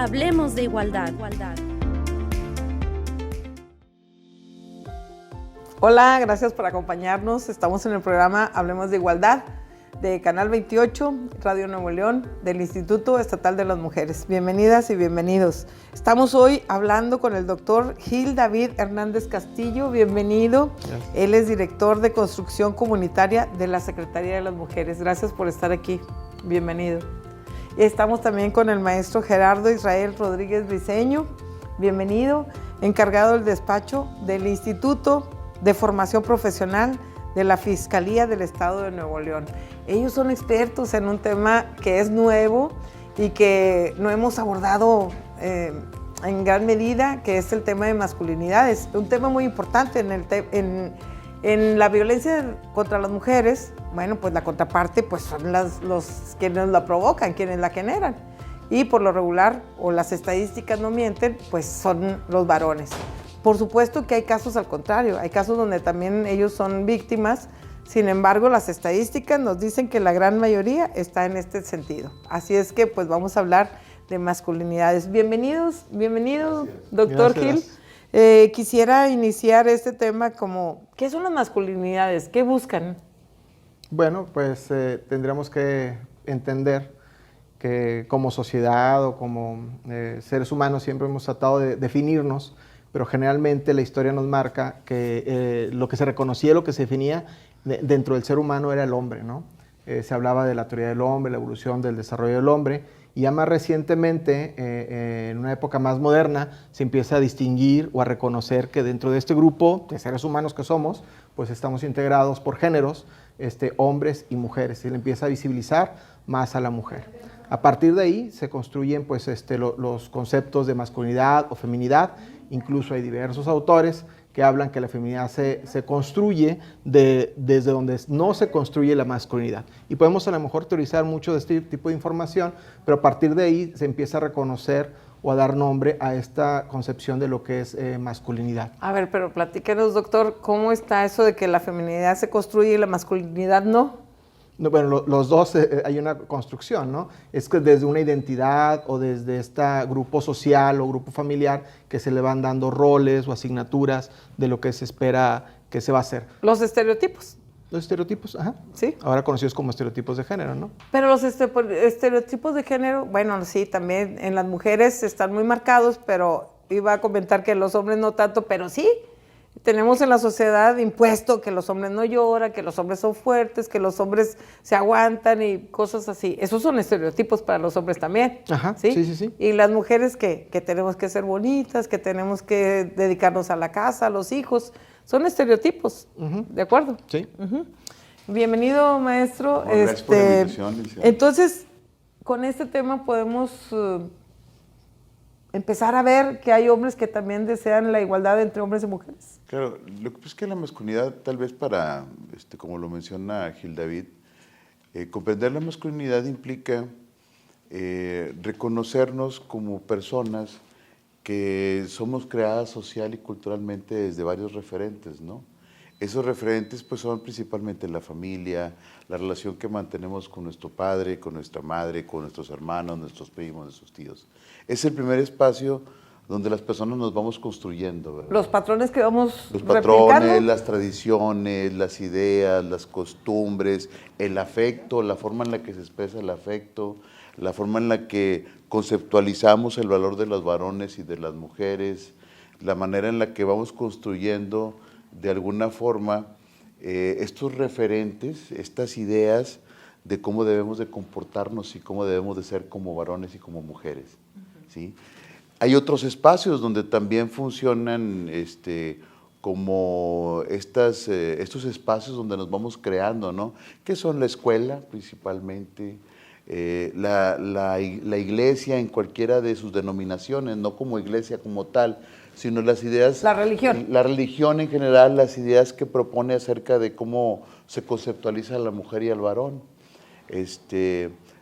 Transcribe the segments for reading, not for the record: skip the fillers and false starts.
Hablemos de igualdad. Hola, gracias por acompañarnos. Estamos en el programa Hablemos de Igualdad de Canal 28, Radio Nuevo León, del Instituto Estatal de las Mujeres. Bienvenidas y bienvenidos. Estamos hoy hablando con el doctor Gil David Hernández Castillo. Bienvenido. Gracias. Él es director de Construcción Comunitaria de la Secretaría de las Mujeres. Gracias por estar aquí. Bienvenido. Y estamos también con el maestro Gerardo Israel Rodríguez Briceño. Bienvenido. Encargado del despacho del Instituto de Formación Profesional de la Fiscalía del Estado de Nuevo León. Ellos son expertos en un tema que es nuevo y que no hemos abordado en gran medida, que es el tema de masculinidades. Un tema muy importante en la violencia contra las mujeres. Bueno, pues la contraparte pues son los quienes la provocan, quienes la generan. Y por lo regular, o las estadísticas no mienten, pues son los varones. Por supuesto que hay casos al contrario, hay casos donde también ellos son víctimas. Sin embargo, las estadísticas nos dicen que la gran mayoría está en este sentido. Así es que pues vamos a hablar de masculinidades. Bienvenido, doctor Gil. Quisiera iniciar este tema como, ¿qué son las masculinidades? ¿Qué buscan? Bueno, pues tendríamos que entender que como sociedad o como seres humanos siempre hemos tratado de definirnos, pero generalmente la historia nos marca que lo que se reconocía, lo que se definía dentro del ser humano era el hombre, ¿no? Se hablaba de la teoría del hombre, la evolución del desarrollo del hombre, y ya más recientemente, en una época más moderna, se empieza a distinguir o a reconocer que dentro de este grupo de seres humanos que somos, pues estamos integrados por géneros, hombres y mujeres. Se le empieza a visibilizar más a la mujer. A partir de ahí se construyen pues, los conceptos de masculinidad o feminidad. Incluso hay diversos autores que hablan que la feminidad se construye desde donde no se construye la masculinidad. Y podemos a lo mejor teorizar mucho de este tipo de información, pero a partir de ahí se empieza a reconocer o a dar nombre a esta concepción de lo que es masculinidad. A ver, pero platíquenos, doctor, ¿cómo está eso de que la feminidad se construye y la masculinidad no? No, bueno, los dos hay una construcción, ¿no? Es que desde una identidad o desde este grupo social o grupo familiar que se le van dando roles o asignaturas de lo que se espera que se va a hacer. Los estereotipos. Los estereotipos, ajá. Sí. Ahora conocidos como estereotipos de género, ¿no? Pero los estereotipos de género, bueno, sí, también en las mujeres están muy marcados, pero iba a comentar que los hombres no tanto, pero sí. Tenemos en la sociedad impuesto que los hombres no lloran, que los hombres son fuertes, que los hombres se aguantan y cosas así. Esos son estereotipos para los hombres también. Ajá, ¿sí? Sí. Y las mujeres que tenemos que ser bonitas, que tenemos que dedicarnos a la casa, a los hijos. Son estereotipos, ¿de acuerdo? Sí. Bienvenido, maestro. Gracias por la invitación. Entonces, con este tema podemos empezar a ver que hay hombres que también desean la igualdad entre hombres y mujeres. Claro, lo que pasa es que la masculinidad, tal vez para, como lo menciona Gil David, comprender la masculinidad implica reconocernos como personas que somos creadas social y culturalmente desde varios referentes, ¿no? Esos referentes pues son principalmente la familia, la relación que mantenemos con nuestro padre, con nuestra madre, con nuestros hermanos, nuestros primos, nuestros tíos. Es el primer espacio donde las personas nos vamos construyendo, ¿verdad? Los patrones que vamos Los patrones, replicando. las tradiciones, las ideas, las costumbres, el afecto, la forma en la que se expresa el afecto, la forma en la que conceptualizamos el valor de los varones y de las mujeres, la manera en la que vamos construyendo de alguna forma estos referentes, estas ideas de cómo debemos de comportarnos y cómo debemos de ser como varones y como mujeres, ¿sí? Hay otros espacios donde también funcionan como estos espacios donde nos vamos creando, ¿no? Que son la escuela principalmente, la iglesia en cualquiera de sus denominaciones, no como iglesia como tal, sino las ideas... La religión. La religión en general, las ideas que propone acerca de cómo se conceptualiza a la mujer y al varón.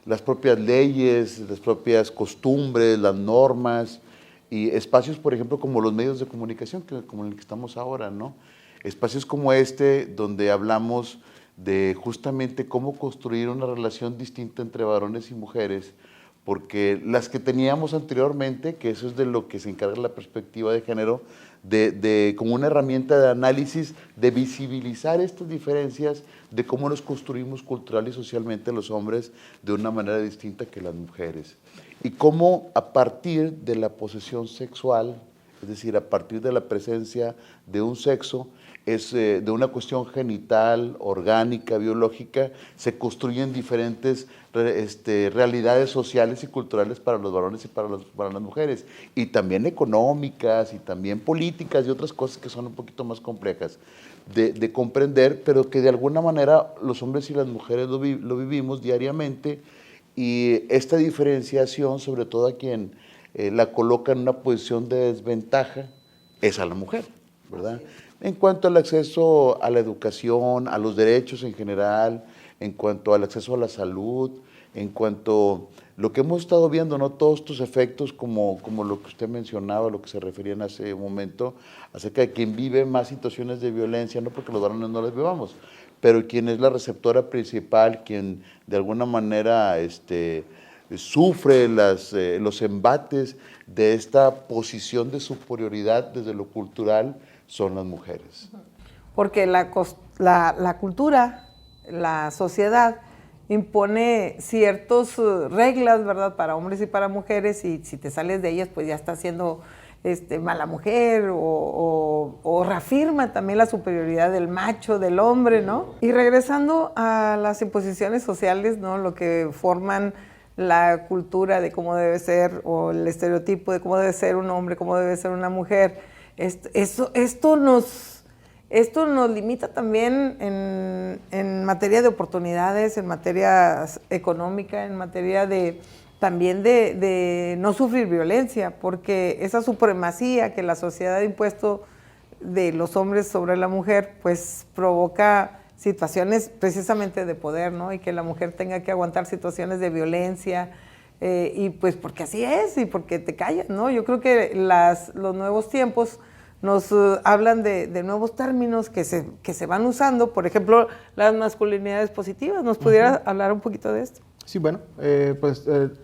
Las propias leyes, las propias costumbres, las normas y espacios, por ejemplo, como los medios de comunicación, como el que estamos ahora, ¿no? Espacios como donde hablamos de justamente cómo construir una relación distinta entre varones y mujeres, porque las que teníamos anteriormente, que eso es de lo que se encarga la perspectiva de género, como una herramienta de análisis, de visibilizar estas diferencias, de cómo nos construimos cultural y socialmente los hombres de una manera distinta que las mujeres. Y cómo a partir de la posesión sexual, es decir, a partir de la presencia de un sexo, de una cuestión genital, orgánica, biológica, se construyen diferentes realidades sociales y culturales para los varones y para las mujeres, y también económicas, y también políticas, y otras cosas que son un poquito más complejas de comprender, pero que de alguna manera los hombres y las mujeres lo vivimos diariamente, y esta diferenciación, sobre todo a quien la coloca en una posición de desventaja, es a la mujer, ¿verdad? En cuanto al acceso a la educación, a los derechos en general, en cuanto al acceso a la salud, en cuanto a lo que hemos estado viendo, ¿no? Todos estos efectos como lo que usted mencionaba, lo que se referían hace un momento, acerca de quien vive más situaciones de violencia, no porque los varones no las vivamos, pero quien es la receptora principal, quien de alguna manera sufre los embates de esta posición de superioridad desde lo cultural, son las mujeres. Porque la cultura, la sociedad, impone ciertas reglas, ¿verdad?, para hombres y para mujeres, y si te sales de ellas, pues ya estás siendo mala mujer, o reafirma también la superioridad del macho, del hombre, ¿no? Y regresando a las imposiciones sociales, ¿no?, lo que forman la cultura de cómo debe ser, o el estereotipo de cómo debe ser un hombre, cómo debe ser una mujer, esto nos limita también en materia de oportunidades, en materia económica, en materia también de no sufrir violencia, porque esa supremacía que la sociedad ha impuesto de los hombres sobre la mujer, pues provoca situaciones precisamente de poder, ¿no? Y que la mujer tenga que aguantar situaciones de violencia, y pues porque así es, y porque te callas, ¿no? Yo creo que los nuevos tiempos nos hablan de nuevos términos que se van usando, por ejemplo, las masculinidades positivas. ¿Nos pudiera hablar un poquito de esto? Sí, bueno,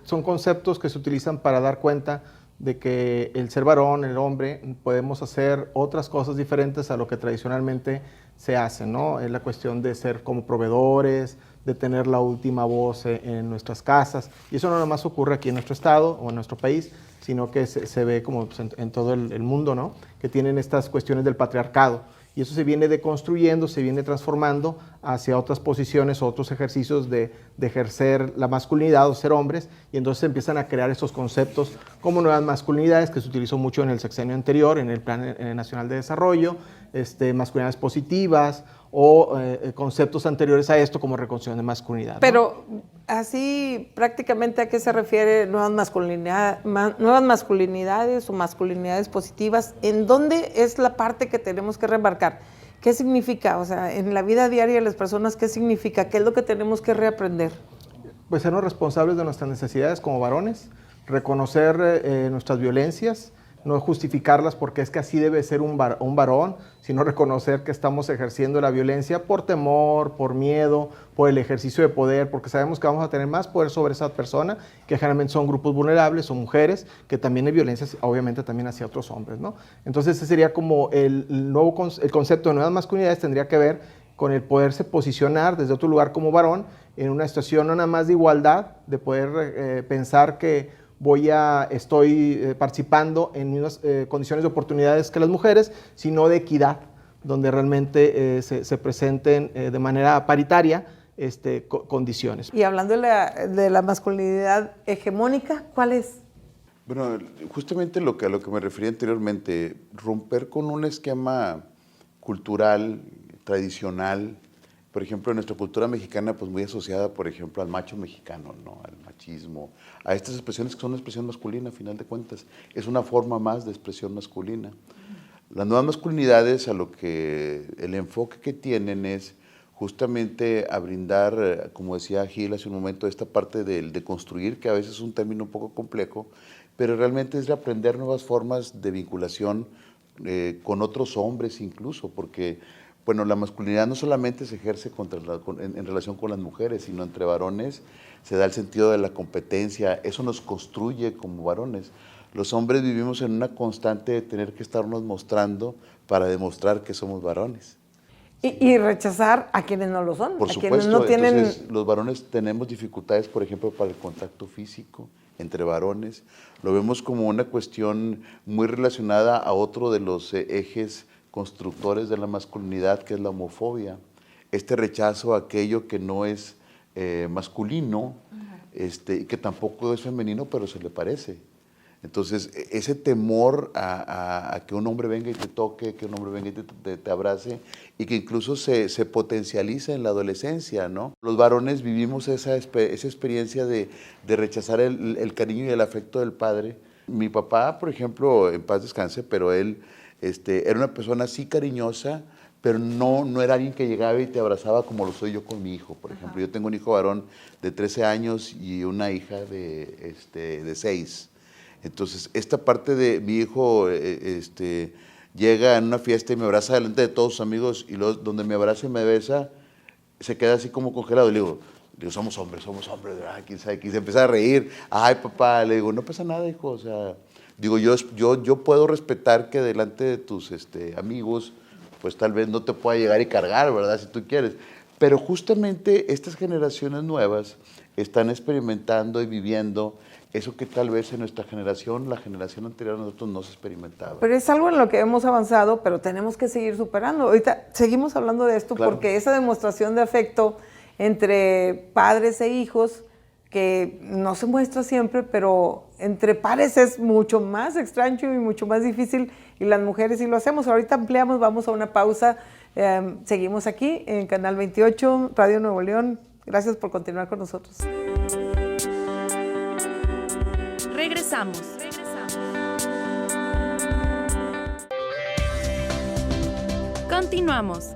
son conceptos que se utilizan para dar cuenta de que el ser varón, el hombre, podemos hacer otras cosas diferentes a lo que tradicionalmente se hace, ¿no? Es la cuestión de ser como proveedores, de tener la última voz en nuestras casas, y eso no nada más ocurre aquí en nuestro estado o en nuestro país, sino que se ve como pues, en todo el mundo, ¿no?, que tienen estas cuestiones del patriarcado, y eso se viene deconstruyendo, se viene transformando hacia otras posiciones, otros ejercicios de ejercer la masculinidad o ser hombres, y entonces se empiezan a crear esos conceptos como nuevas masculinidades, que se utilizó mucho en el sexenio anterior, en el Plan Nacional de Desarrollo, masculinidades positivas, o conceptos anteriores a esto como reconstrucción de masculinidad, ¿no? Pero así prácticamente, ¿a qué se refiere nuevas masculinidades o masculinidades positivas? ¿En dónde es la parte que tenemos que remarcar? ¿Qué significa? O sea, en la vida diaria de las personas, ¿qué significa? ¿Qué es lo que tenemos que reaprender? Pues sernos responsables de nuestras necesidades como varones, reconocer nuestras violencias, no justificarlas porque es que así debe ser un varón, sino reconocer que estamos ejerciendo la violencia por temor, por miedo, por el ejercicio de poder, porque sabemos que vamos a tener más poder sobre esa persona, que generalmente son grupos vulnerables o mujeres, que también hay violencia, obviamente, también hacia otros hombres, ¿no? Entonces, ese sería como el concepto de nuevas masculinidades, tendría que ver con el poderse posicionar desde otro lugar como varón, en una situación no nada más de igualdad, de poder pensar que estoy participando en mismas condiciones de oportunidades que las mujeres, sino de equidad, donde realmente se presenten de manera paritaria condiciones. Y hablando de la masculinidad hegemónica, ¿cuál es? Bueno, justamente a lo que me refería anteriormente, romper con un esquema cultural, tradicional, por ejemplo, en nuestra cultura mexicana, pues muy asociada, por ejemplo, al macho mexicano, ¿no?, al machismo, a estas expresiones que son una expresión masculina, a final de cuentas. Es una forma más de expresión masculina. Las nuevas masculinidades, a lo que el enfoque que tienen es justamente a brindar, como decía Gil hace un momento, esta parte de construir, que a veces es un término un poco complejo, pero realmente es de aprender nuevas formas de vinculación con otros hombres incluso, porque bueno, la masculinidad no solamente se ejerce en relación con las mujeres, sino entre varones se da el sentido de la competencia, eso nos construye como varones. Los hombres vivimos en una constante de tener que estarnos mostrando para demostrar que somos varones. Y rechazar a quienes no lo son, Por a supuesto, quienes no tienen... entonces los varones tenemos dificultades, por ejemplo, para el contacto físico entre varones. Lo vemos como una cuestión muy relacionada a otro de los ejes constructores de la masculinidad, que es la homofobia. Este rechazo a aquello que no es masculino, que tampoco es femenino, pero se le parece. Entonces, ese temor a que un hombre venga y te toque, que un hombre venga y te abrace, y que incluso se potencializa en la adolescencia, ¿no? Los varones vivimos esa experiencia de rechazar el cariño y el afecto del padre. Mi papá, por ejemplo, en paz descanse, pero él era una persona así cariñosa, pero no era alguien que llegaba y te abrazaba como lo soy yo con mi hijo, por ejemplo. Yo tengo un hijo varón de 13 años y una hija de 6. Entonces, esta parte de mi hijo llega en una fiesta y me abraza delante de todos sus amigos, y luego donde me abraza y me besa, se queda así como congelado. Le digo, somos hombres, quién sabe, quién se empieza a reír. Ay, papá, le digo, no pasa nada, hijo, o sea, digo, yo puedo respetar que delante de tus amigos, pues tal vez no te pueda llegar y cargar, ¿verdad? Si tú quieres. Pero justamente estas generaciones nuevas están experimentando y viviendo eso que tal vez en nuestra generación, la generación anterior a nosotros, no se experimentaba. Pero es algo en lo que hemos avanzado, pero tenemos que seguir superando. Ahorita seguimos hablando de esto, claro, porque esa demostración de afecto entre padres e hijos, que no se muestra siempre, pero entre pares es mucho más extraño y mucho más difícil, y las mujeres sí lo hacemos. Ahorita ampliamos, vamos a una pausa. Seguimos aquí en Canal 28, Radio Nuevo León. Gracias por continuar con nosotros. Regresamos. Continuamos.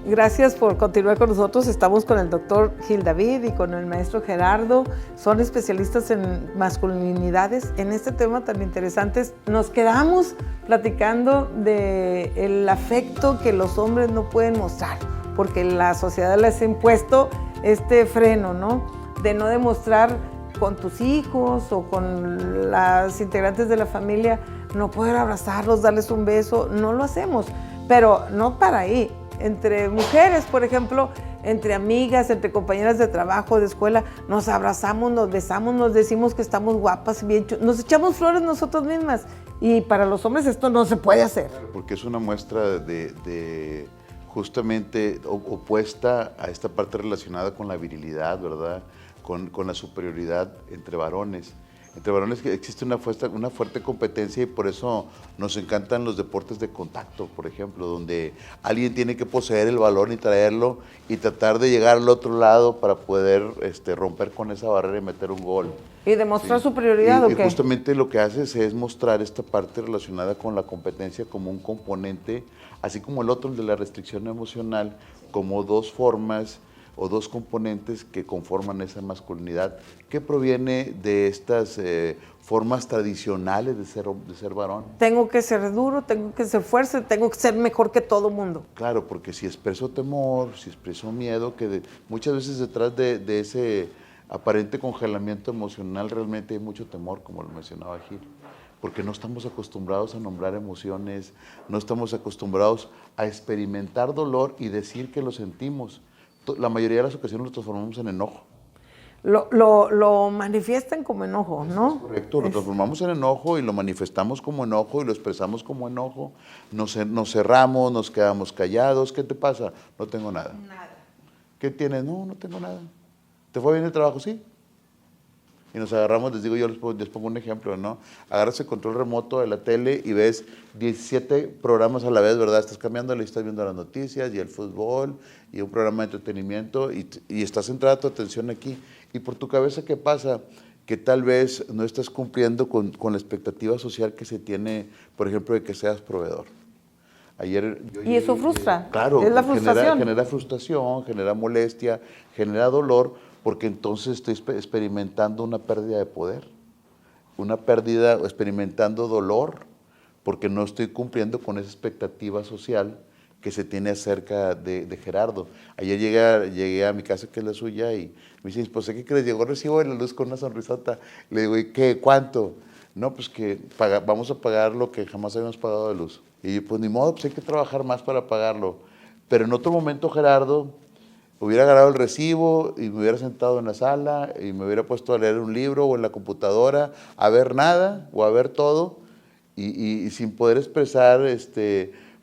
Gracias por continuar con nosotros. Estamos con el doctor Gil David y con el maestro Gerardo. Son especialistas en masculinidades. En este tema tan interesante, nos quedamos platicando del afecto que los hombres no pueden mostrar, porque la sociedad les ha impuesto este freno, ¿no? De no demostrar con tus hijos o con las integrantes de la familia, no poder abrazarlos, darles un beso. No lo hacemos, pero no para ahí. Entre mujeres, por ejemplo, entre amigas, entre compañeras de trabajo, de escuela, nos abrazamos, nos besamos, nos decimos que estamos guapas, nos echamos flores nosotros mismas. Y para los hombres esto no se puede hacer. Porque es una muestra de justamente opuesta a esta parte relacionada con la virilidad, ¿verdad? Con la superioridad entre varones. Entre varones existe una fuerte competencia, y por eso nos encantan los deportes de contacto, por ejemplo, donde alguien tiene que poseer el balón y traerlo y tratar de llegar al otro lado para poder romper con esa barrera y meter un gol. ¿Y demostrar superioridad o qué? Y justamente lo que haces es mostrar esta parte relacionada con la competencia como un componente, así como el otro, el de la restricción emocional, como dos formas o dos componentes que conforman esa masculinidad, que proviene de estas formas tradicionales de ser varón. Tengo que ser duro, tengo que ser fuerte, tengo que ser mejor que todo mundo. Claro, porque si expreso temor, si expreso miedo, que muchas veces detrás de ese aparente congelamiento emocional realmente hay mucho temor, como lo mencionaba Gil, porque no estamos acostumbrados a nombrar emociones, no estamos acostumbrados a experimentar dolor y decir que lo sentimos. La mayoría de las ocasiones lo transformamos en enojo. Lo manifiestan como enojo, ¿no? Es correcto, lo transformamos en enojo y lo manifestamos como enojo y lo expresamos como enojo. Nos cerramos, nos quedamos callados. ¿Qué te pasa? No tengo nada. Nada. ¿Qué tienes? No tengo nada. ¿Te fue bien el trabajo? Sí. Y nos agarramos, les digo, yo les pongo un ejemplo, ¿no? Agarras el control remoto de la tele y ves 17 programas a la vez, ¿verdad? Estás cambiándole y estás viendo las noticias y el fútbol y un programa de entretenimiento y estás centrada tu atención aquí. Y por tu cabeza, ¿qué pasa? Que tal vez no estás cumpliendo con la expectativa social que se tiene, por ejemplo, de que seas proveedor. Y eso frustra. Claro, es la frustración. Genera frustración, genera molestia, genera dolor, porque entonces estoy experimentando una pérdida de poder, una pérdida, experimentando dolor, porque no estoy cumpliendo con esa expectativa social que se tiene acerca de Gerardo. Ayer llegué a mi casa, que es la suya, y me dice, pues, ¿qué crees? Llegó el recibo de la luz con una sonrisota. Le digo, ¿y qué? ¿Cuánto? No, pues que vamos a pagar lo que jamás habíamos pagado de luz. Y yo, pues ni modo, pues hay que trabajar más para pagarlo. Pero en otro momento Gerardo hubiera agarrado el recibo y me hubiera sentado en la sala y me hubiera puesto a leer un libro o en la computadora, a ver nada o a ver todo, y sin poder expresar,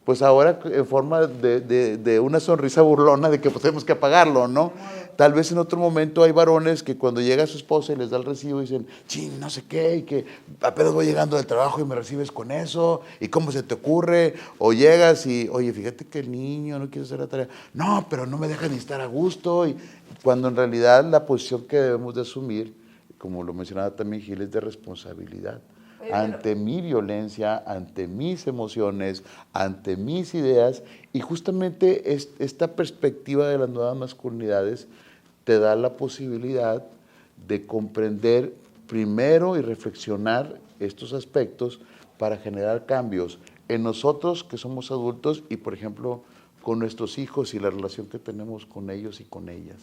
pues ahora en forma de una sonrisa burlona de que pues tenemos que pagarlo, ¿no? Tal vez en otro momento hay varones que cuando llega su esposa y les da el recibo dicen, ching, no sé qué, y que apenas voy llegando del trabajo y me recibes con eso, y cómo se te ocurre, o llegas y, oye, fíjate que el niño no quiere hacer la tarea, no, pero no me deja ni estar a gusto, y cuando en realidad la posición que debemos de asumir, como lo mencionaba también Gil, es de responsabilidad. Ante mi violencia, ante mis emociones, ante mis ideas, y justamente esta perspectiva de las nuevas masculinidades te da la posibilidad de comprender primero y reflexionar estos aspectos para generar cambios en nosotros que somos adultos y, por ejemplo, con nuestros hijos y la relación que tenemos con ellos y con ellas.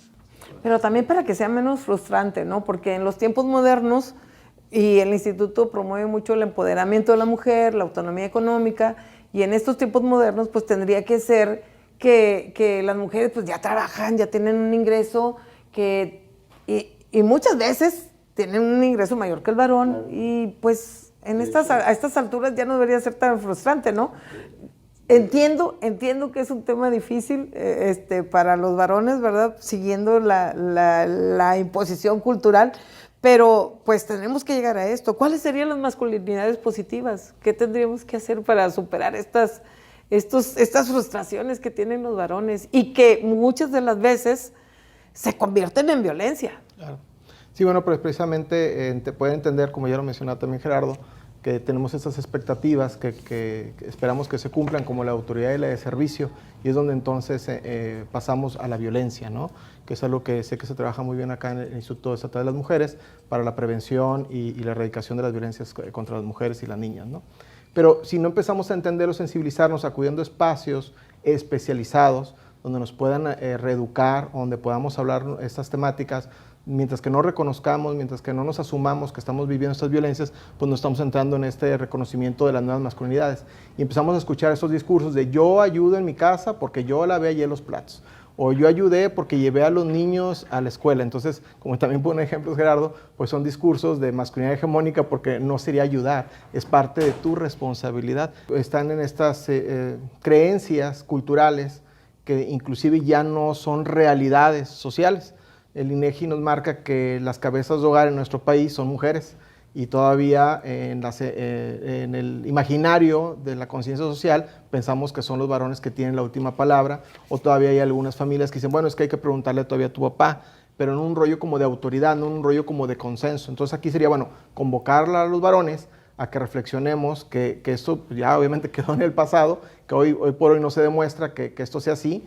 Pero también para que sea menos frustrante, ¿no? Porque en los tiempos modernos, y el instituto promueve mucho el empoderamiento de la mujer, la autonomía económica, y en estos tiempos modernos pues tendría que ser que las mujeres pues ya trabajan, ya tienen un ingreso, y muchas veces tienen un ingreso mayor que el varón, y pues a estas alturas ya no debería ser tan frustrante, ¿no? Entiendo que es un tema difícil para los varones, ¿verdad? Siguiendo la imposición cultural, pero pues tenemos que llegar a esto. ¿Cuáles serían las masculinidades positivas? ¿Qué tendríamos que hacer para superar estas frustraciones que tienen los varones y que muchas de las veces se convierten en violencia? Claro. Sí, bueno, pues precisamente te puede entender, como ya lo mencionaba también Gerardo, que tenemos estas expectativas que esperamos que se cumplan, como la autoridad y la de servicio, y es donde entonces pasamos a la violencia, ¿no? Que es algo que sé que se trabaja muy bien acá en el Instituto Estatal de las Mujeres para la prevención y la erradicación de las violencias contra las mujeres y las niñas, ¿no? Pero si no empezamos a entender o sensibilizarnos acudiendo a espacios especializados donde nos puedan reeducar, donde podamos hablar estas temáticas, mientras que no reconozcamos, mientras que no nos asumamos que estamos viviendo estas violencias, pues no estamos entrando en este reconocimiento de las nuevas masculinidades. Y empezamos a escuchar estos discursos de yo ayudo en mi casa porque yo lavé ayer los platos, o yo ayudé porque llevé a los niños a la escuela. Entonces, como también pone ejemplos Gerardo, pues son discursos de masculinidad hegemónica porque no sería ayudar, es parte de tu responsabilidad. Están en estas creencias culturales que inclusive ya no son realidades sociales. El INEGI nos marca que las cabezas de hogar en nuestro país son mujeres y todavía en el imaginario de la conciencia social pensamos que son los varones que tienen la última palabra, o todavía hay algunas familias que dicen, bueno, es que hay que preguntarle todavía a tu papá, pero en un rollo como de autoridad, no en un rollo como de consenso. Entonces aquí sería, bueno, convocar a los varones a que reflexionemos que esto ya obviamente quedó en el pasado, que hoy por hoy no se demuestra que esto sea así,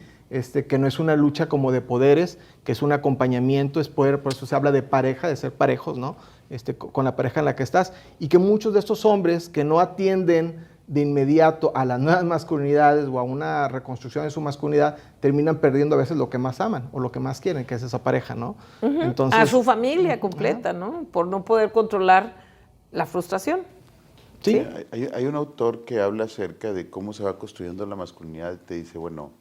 que no es una lucha como de poderes, que es un acompañamiento, es poder, por eso se habla de pareja, de ser parejos, ¿no? Con la pareja en la que estás, y que muchos de estos hombres que no atienden de inmediato a las nuevas masculinidades o a una reconstrucción de su masculinidad, terminan perdiendo a veces lo que más aman o lo que más quieren, que es esa pareja, ¿no? Entonces, a su familia completa, ¿no? Por no poder controlar la frustración. Sí. Hay un autor que habla acerca de cómo se va construyendo la masculinidad y te dice, bueno,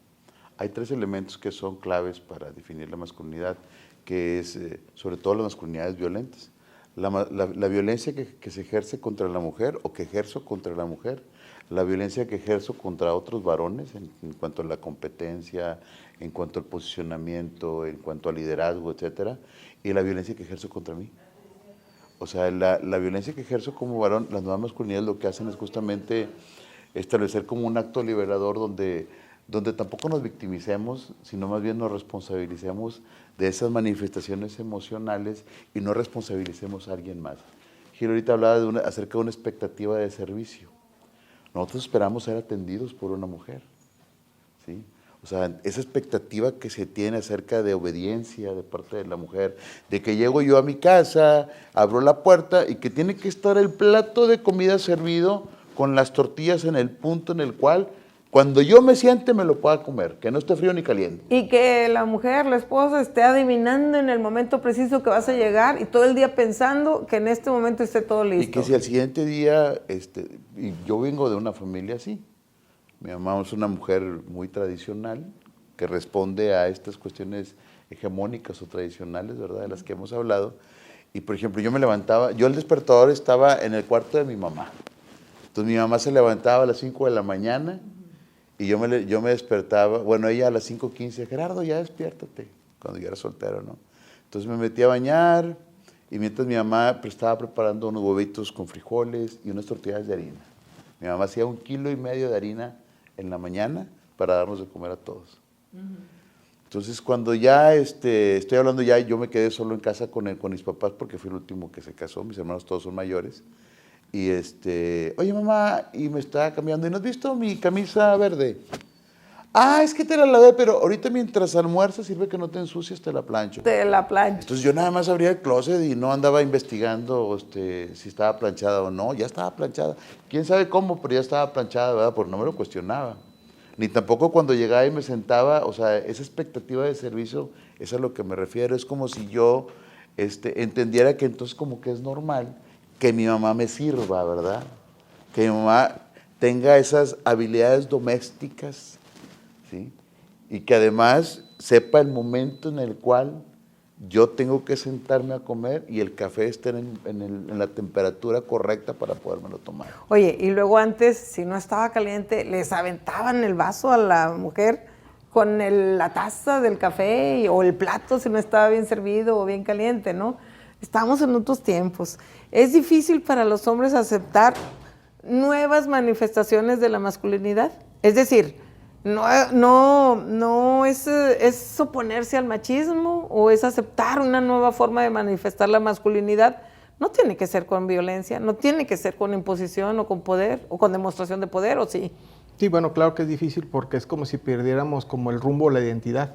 hay 3 elementos que son claves para definir la masculinidad, que es sobre todo las masculinidades violentas. La violencia que se ejerce contra la mujer o que ejerzo contra la mujer, la violencia que ejerzo contra otros varones en cuanto a la competencia, en cuanto al posicionamiento, en cuanto al liderazgo, etcétera, y la violencia que ejerzo contra mí. O sea, la violencia que ejerzo como varón, las nuevas masculinidades lo que hacen es justamente establecer como un acto liberador donde tampoco nos victimicemos, sino más bien nos responsabilicemos de esas manifestaciones emocionales y no responsabilicemos a alguien más. Gil ahorita hablaba acerca de una expectativa de servicio. Nosotros esperamos ser atendidos por una mujer, ¿sí? O sea, esa expectativa que se tiene acerca de obediencia de parte de la mujer, de que llego yo a mi casa, abro la puerta y que tiene que estar el plato de comida servido con las tortillas en el punto en el cual cuando yo me siente me lo pueda comer, que no esté frío ni caliente. Y que la mujer, la esposa, esté adivinando en el momento preciso que vas a llegar y todo el día pensando que en este momento esté todo listo. Y que si al siguiente día, y yo vengo de una familia así, mi mamá es una mujer muy tradicional, que responde a estas cuestiones hegemónicas o tradicionales, ¿verdad?, de las que hemos hablado. Y, por ejemplo, yo me levantaba, yo el despertador estaba en el cuarto de mi mamá. Entonces, mi mamá se levantaba a las 5 de la mañana y yo me despertaba, bueno, ella a las 5:15, Gerardo, ya despiértate, cuando yo era soltero, ¿no? Entonces, me metí a bañar y mientras mi mamá estaba preparando unos huevitos con frijoles y unas tortillas de harina. Mi mamá hacía 1,5 kilos de harina en la mañana para darnos de comer a todos. Entonces, cuando ya estoy hablando ya, yo me quedé solo en casa con mis papás porque fui el último que se casó, mis hermanos todos son mayores. Y oye mamá, y me estaba cambiando, ¿y no has visto mi camisa verde? Ah, es que te la lavé, pero ahorita mientras almuerzas sirve que no te ensucias, te la plancho. Te la plancho. Entonces yo nada más abría el closet y no andaba investigando si estaba planchada o no, ya estaba planchada. Quién sabe cómo, pero ya estaba planchada, ¿verdad? Porque no me lo cuestionaba. Ni tampoco cuando llegaba y me sentaba, o sea, esa expectativa de servicio, es a lo que me refiero. Es como si yo entendiera que entonces como que es normal que mi mamá me sirva, ¿verdad? Que mi mamá tenga esas habilidades domésticas, ¿sí? Y que además sepa el momento en el cual yo tengo que sentarme a comer y el café esté en la temperatura correcta para podérmelo tomar. Oye, y luego antes, si no estaba caliente, les aventaban el vaso a la mujer con la taza del café o el plato si no estaba bien servido o bien caliente, ¿no? Estamos en otros tiempos. Es difícil para los hombres aceptar nuevas manifestaciones de la masculinidad. Es decir, no es oponerse al machismo o es aceptar una nueva forma de manifestar la masculinidad. No tiene que ser con violencia, no tiene que ser con imposición o con poder o con demostración de poder, ¿o sí? Sí, bueno, claro que es difícil porque es como si perdiéramos como el rumbo o la identidad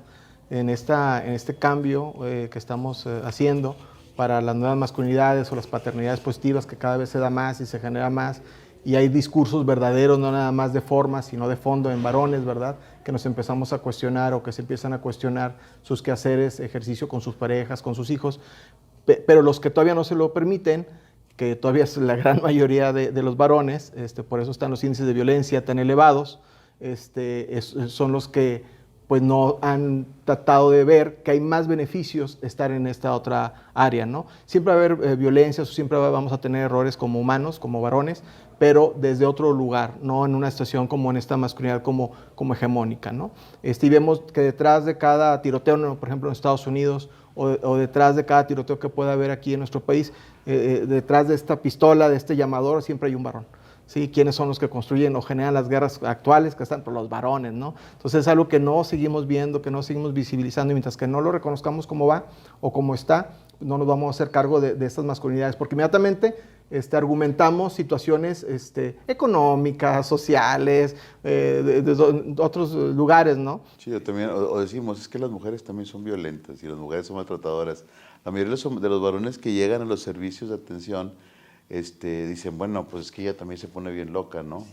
en este cambio que estamos haciendo para las nuevas masculinidades o las paternidades positivas, que cada vez se da más y se genera más. Y hay discursos verdaderos, no nada más de forma, sino de fondo en varones, ¿verdad? Que nos empezamos a cuestionar o que se empiezan a cuestionar sus quehaceres, ejercicio con sus parejas, con sus hijos. Pero los que todavía no se lo permiten, que todavía es la gran mayoría de los varones, por eso están los índices de violencia tan elevados, son los que pues no han tratado de ver que hay más beneficios estar en esta otra área, ¿no? Siempre va a haber violencias, siempre vamos a tener errores como humanos, como varones, pero desde otro lugar, no en una situación como en esta masculinidad como hegemónica, ¿no? Y vemos que detrás de cada tiroteo, por ejemplo en Estados Unidos, o detrás de cada tiroteo que pueda haber aquí en nuestro país, detrás de esta pistola, de este llamador, siempre hay un varón. ¿Sí? ¿Quiénes son los que construyen o generan las guerras actuales? Que están por los varones, ¿no? Entonces es algo que no seguimos viendo, que no seguimos visibilizando, y mientras que no lo reconozcamos como va o como está, no nos vamos a hacer cargo de estas masculinidades, porque inmediatamente argumentamos situaciones económicas, sociales, de otros lugares, ¿no? Sí, también, o decimos, es que las mujeres también son violentas y las mujeres son maltratadoras. La mayoría de los varones que llegan a los servicios de atención dicen, bueno, pues es que ella también se pone bien loca, ¿no?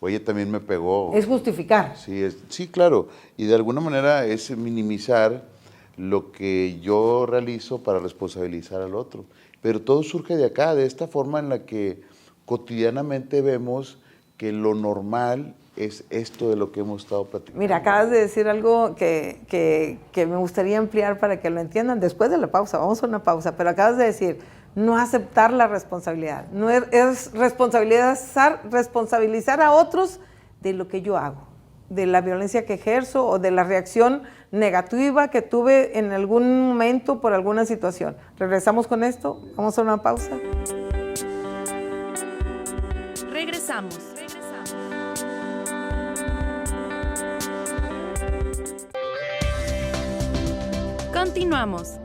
O ella también me pegó. Es justificar. Sí, claro. Y de alguna manera es minimizar lo que yo realizo para responsabilizar al otro. Pero todo surge de acá, de esta forma en la que cotidianamente vemos que lo normal es esto de lo que hemos estado platicando. Mira, acabas de decir algo que me gustaría ampliar para que lo entiendan después de la pausa. Vamos a una pausa, pero acabas de decir no aceptar la responsabilidad. No es responsabilizar a otros de lo que yo hago, de la violencia que ejerzo o de la reacción negativa que tuve en algún momento por alguna situación. Regresamos con esto, vamos a una pausa. Regresamos. Continuamos.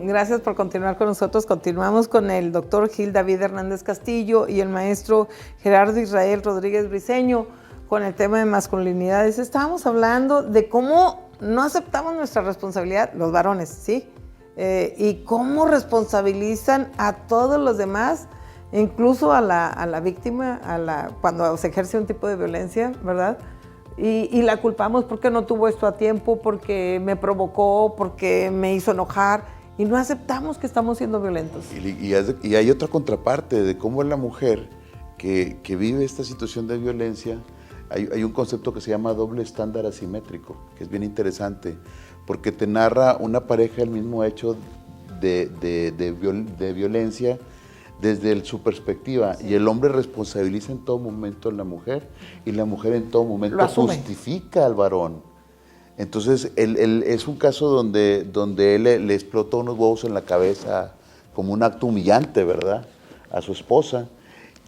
Gracias por continuar con nosotros. Continuamos con el doctor Gil David Hernández Castillo y el maestro Gerardo Israel Rodríguez Briceño con el tema de masculinidades. Estábamos hablando de cómo no aceptamos nuestra responsabilidad, los varones, ¿sí? Y cómo responsabilizan a todos los demás, incluso a la víctima, cuando se ejerce un tipo de violencia, ¿verdad? Y la culpamos porque no tuvo esto a tiempo, porque me provocó, porque me hizo enojar, y no aceptamos que estamos siendo violentos. Y hay otra contraparte de cómo es la mujer que vive esta situación de violencia. Hay un concepto que se llama doble estándar asimétrico, que es bien interesante, porque te narra una pareja el mismo hecho de violencia desde su perspectiva, sí. Y el hombre responsabiliza en todo momento a la mujer, y la mujer en todo momento justifica al varón. Entonces, es un caso donde él le explotó unos huevos en la cabeza como un acto humillante, ¿verdad?, a su esposa,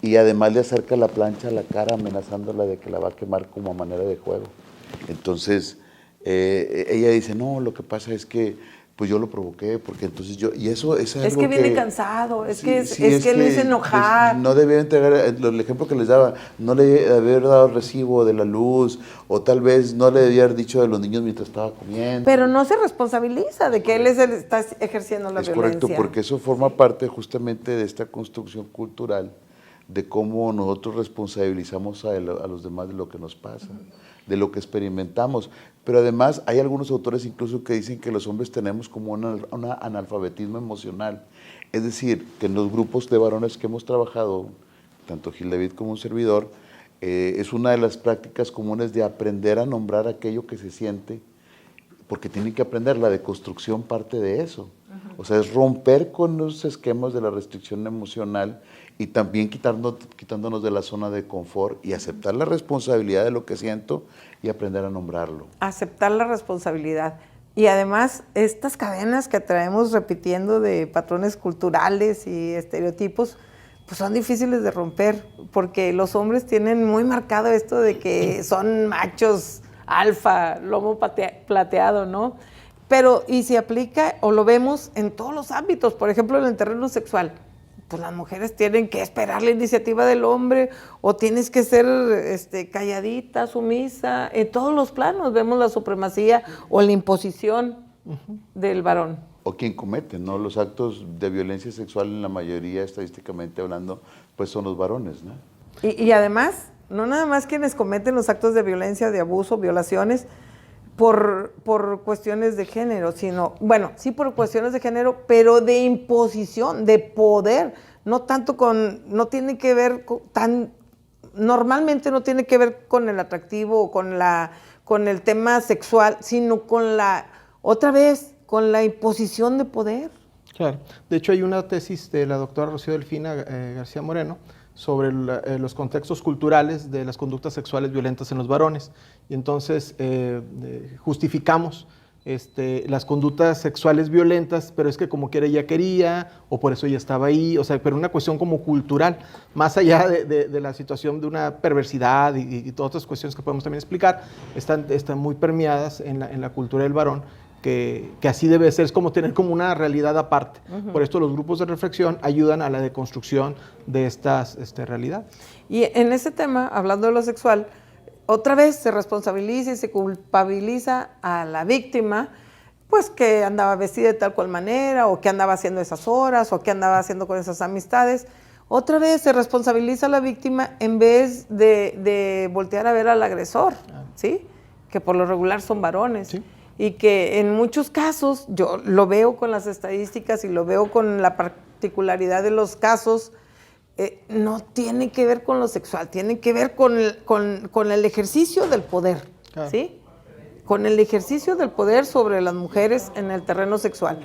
y además le acerca la plancha a la cara amenazándola de que la va a quemar como a manera de juego. Entonces, ella dice, no, lo que pasa es que pues yo lo provoqué, porque entonces yo... Y eso es algo que viene cansado, es que lo hice enojar. Pues, no debía entregar, el ejemplo que les daba, no le debía haber dado recibo de la luz, o tal vez no le debía haber dicho de los niños mientras estaba comiendo. Pero no se responsabiliza de que él está ejerciendo la violencia. Es correcto, porque eso forma parte justamente de esta construcción cultural, de cómo nosotros responsabilizamos a los demás de lo que nos pasa, de lo que experimentamos. Pero además hay algunos autores incluso que dicen que los hombres tenemos como un analfabetismo emocional. Es decir, que en los grupos de varones que hemos trabajado, tanto Gil David como un servidor, es una de las prácticas comunes de aprender a nombrar aquello que se siente, porque tienen que aprender, la deconstrucción parte de eso. O sea, es romper con los esquemas de la restricción emocional y también quitándonos de la zona de confort y aceptar la responsabilidad de lo que siento y aprender a nombrarlo. Aceptar la responsabilidad. Y además, estas cadenas que traemos repitiendo de patrones culturales y estereotipos, pues son difíciles de romper, porque los hombres tienen muy marcado esto de que son machos alfa, lomo plateado, ¿no? Pero, y se aplica, o lo vemos en todos los ámbitos, por ejemplo, en el terreno sexual, pues las mujeres tienen que esperar la iniciativa del hombre, o tienes que ser calladita, sumisa, en todos los planos vemos la supremacía o la imposición del varón. O quien comete, ¿no? Los actos de violencia sexual en la mayoría, estadísticamente hablando, pues son los varones, ¿no? Y además, no nada más quienes cometen los actos de violencia, de abuso, violaciones, por cuestiones de género, sino, bueno, sí por cuestiones de género, pero de imposición, de poder, no tanto no tiene que ver normalmente no tiene que ver con el atractivo o con el tema sexual, sino con otra vez, con la imposición de poder. Claro, de hecho hay una tesis de la doctora Rocío Delfina García Moreno sobre los contextos culturales de las conductas sexuales violentas en los varones. Y entonces justificamos las conductas sexuales violentas, pero es que como quiera ella quería, o por eso ella estaba ahí, o sea, pero una cuestión como cultural, más allá de la situación de una perversidad y todas otras cuestiones que podemos también explicar, están muy permeadas en la cultura del varón, que así debe ser, es como tener como una realidad aparte. Por esto los grupos de reflexión ayudan a la deconstrucción de estas realidades. Y en ese tema, hablando de lo sexual, otra vez se responsabiliza y se culpabiliza a la víctima, pues que andaba vestida de tal cual manera, o que andaba haciendo esas horas, o que andaba haciendo con esas amistades. Otra vez se responsabiliza a la víctima en vez de voltear a ver al agresor, ¿sí? Que por lo regular son varones. Sí. Y que en muchos casos, yo lo veo con las estadísticas y lo veo con la particularidad de los casos, no tiene que ver con lo sexual, tiene que ver con el ejercicio del poder, claro. ¿Sí? Con el ejercicio del poder sobre las mujeres en el terreno sexual.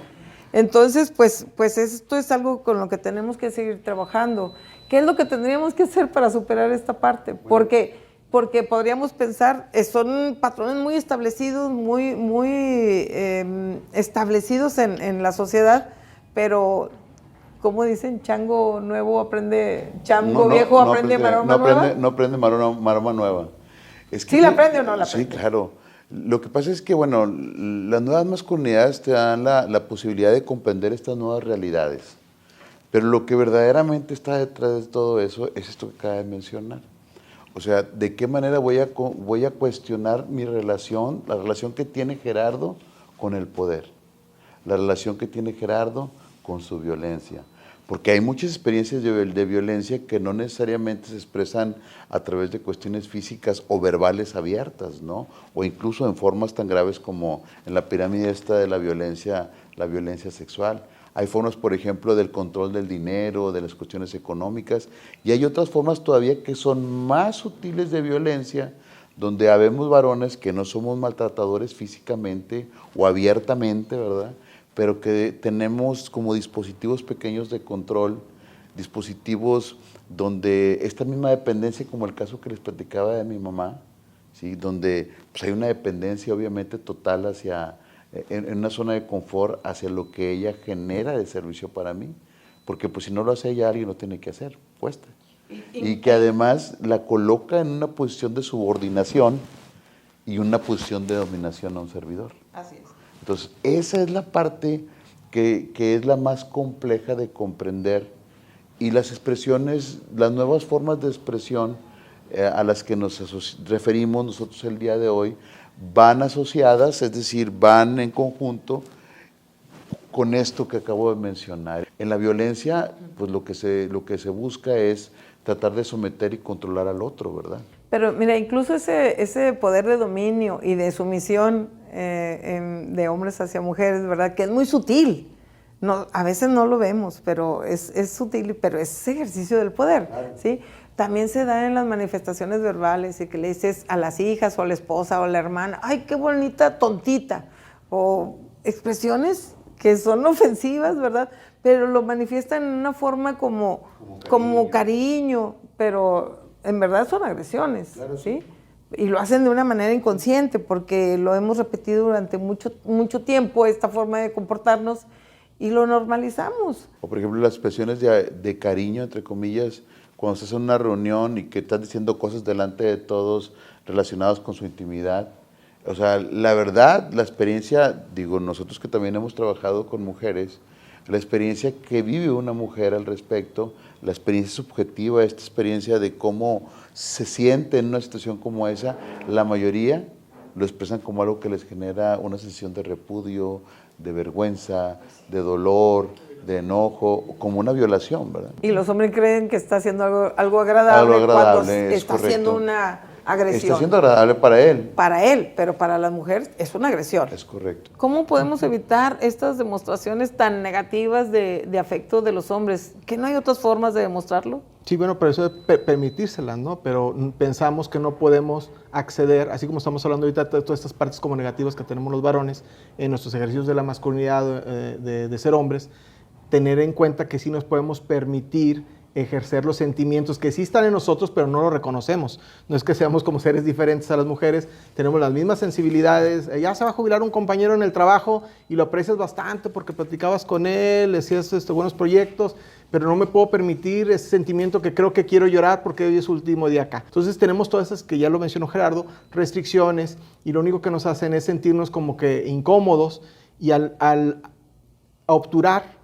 Entonces, pues esto es algo con lo que tenemos que seguir trabajando. ¿Qué es lo que tendríamos que hacer para superar esta parte? Porque podríamos pensar, son patrones muy establecidos, muy establecidos en la sociedad, pero, ¿cómo dicen? Chango nuevo aprende, viejo aprende maroma nueva. No aprende maroma nueva. Es que ¿Sí la aprende o no la aprende? Sí, claro. Lo que pasa es que, bueno, las nuevas masculinidades te dan la posibilidad de comprender estas nuevas realidades. Pero lo que verdaderamente está detrás de todo eso es esto que acaba de mencionar. O sea, ¿de qué manera voy a cuestionar mi relación, la relación que tiene Gerardo con el poder? La relación que tiene Gerardo con su violencia. Porque hay muchas experiencias de violencia que no necesariamente se expresan a través de cuestiones físicas o verbales abiertas, ¿no? O incluso en formas tan graves como en la pirámide esta de la violencia sexual. Hay formas, por ejemplo, del control del dinero, de las cuestiones económicas, y hay otras formas todavía que son más sutiles de violencia, donde habemos varones que no somos maltratadores físicamente o abiertamente, ¿verdad?, pero que tenemos como dispositivos pequeños de control, dispositivos donde esta misma dependencia, como el caso que les platicaba de mi mamá, ¿sí?, donde pues, hay una dependencia obviamente total hacia, en una zona de confort hacia lo que ella genera de servicio para mí, porque pues si no lo hace ella, alguien lo tiene que hacer, puesta. Y que además la coloca en una posición de subordinación y una posición de dominación a un servidor. Así es. Entonces, esa es la parte que es la más compleja de comprender, y las expresiones, las nuevas formas de expresión a las que nos referimos nosotros el día de hoy, van asociadas, es decir, van en conjunto con esto que acabo de mencionar. En la violencia, pues lo que se busca es tratar de someter y controlar al otro, ¿verdad? Pero mira, incluso ese poder de dominio y de sumisión de hombres hacia mujeres, ¿verdad?, que es muy sutil. No, a veces no lo vemos, pero es sutil, pero es ejercicio del poder, ¿sí? También se da en las manifestaciones verbales, y que le dices a las hijas o a la esposa o a la hermana, ¡ay, qué bonita tontita! O expresiones que son ofensivas, ¿verdad?, pero lo manifiestan en una forma como cariño, pero en verdad son agresiones, claro, ¿sí? Y lo hacen de una manera inconsciente, porque lo hemos repetido durante mucho tiempo, esta forma de comportarnos, y lo normalizamos. O por ejemplo, las expresiones de cariño, entre comillas, cuando estás en una reunión y que estás diciendo cosas delante de todos relacionadas con su intimidad. O sea, la verdad, la experiencia, digo, nosotros que también hemos trabajado con mujeres, la experiencia que vive una mujer al respecto, la experiencia subjetiva, esta experiencia de cómo se siente en una situación como esa, la mayoría lo expresan como algo que les genera una sensación de repudio, de vergüenza, de dolor, de enojo, como una violación, ¿verdad? Y los hombres creen que está haciendo algo agradable, cuando está haciendo una agresión. Está siendo agradable para él. Para él, pero para las mujeres es una agresión. Es correcto. ¿Cómo podemos evitar estas demostraciones tan negativas de afecto de los hombres? ¿Que no hay otras formas de demostrarlo? Sí, bueno, pero eso es permitírselas, ¿no? Pero pensamos que no podemos acceder, así como estamos hablando ahorita de todas estas partes como negativas que tenemos los varones en nuestros ejercicios de la masculinidad, de ser hombres, tener en cuenta que sí nos podemos permitir ejercer los sentimientos que sí están en nosotros, pero no los reconocemos. No es que seamos como seres diferentes a las mujeres, tenemos las mismas sensibilidades. Ya se va a jubilar un compañero en el trabajo y lo aprecias bastante porque platicabas con él, hacías buenos proyectos, pero no me puedo permitir ese sentimiento que creo que quiero llorar porque hoy es su último día acá. Entonces tenemos todas esas, que ya lo mencionó Gerardo, restricciones, y lo único que nos hacen es sentirnos como que incómodos, y al obturar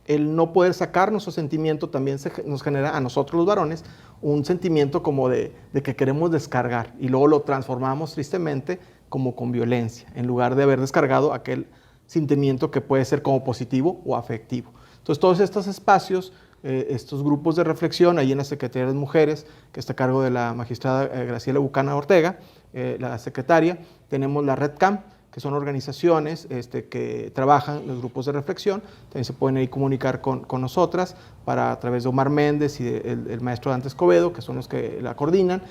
el no poder sacar nuestro sentimiento también nos genera a nosotros los varones un sentimiento como de que queremos descargar, y luego lo transformamos tristemente como con violencia, en lugar de haber descargado aquel sentimiento que puede ser como positivo o afectivo. Entonces todos estos espacios, estos grupos de reflexión, ahí en la Secretaría de las Mujeres, que está a cargo de la magistrada Graciela Bucana Ortega, la secretaria, tenemos la Red Camp, que son organizaciones que trabajan los grupos de reflexión. También se pueden ahí comunicar con nosotras a través de Omar Méndez y el maestro Dante Escobedo, que son los que la coordinan,